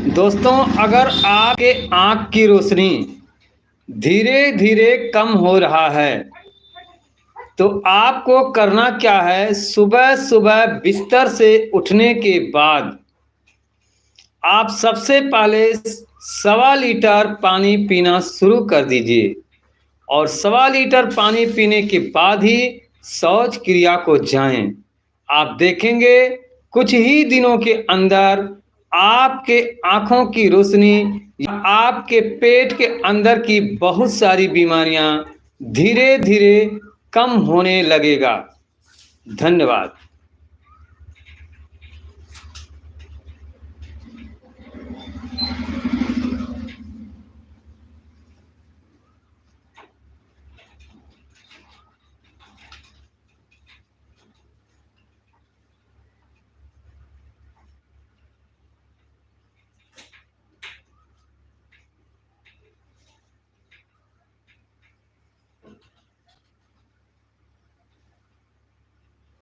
दोस्तों, अगर आपके आँख की रोशनी धीरे-धीरे कम हो रहा है, तो आपको करना क्या है, सुबह-सुबह बिस्तर से उठने के बाद आप सबसे पहले सवा लीटर पानी पीना शुरू कर दीजिए और सवा लीटर पानी पीने के बाद ही शौच क्रिया को जाएँ। आप देखेंगे कुछ ही दिनों के अंदर आपके आँखों की रोशनी या आपके पेट के अंदर की बहुत सारी बीमारियाँ धीरे-धीरे कम होने लगेगा। धन्यवाद।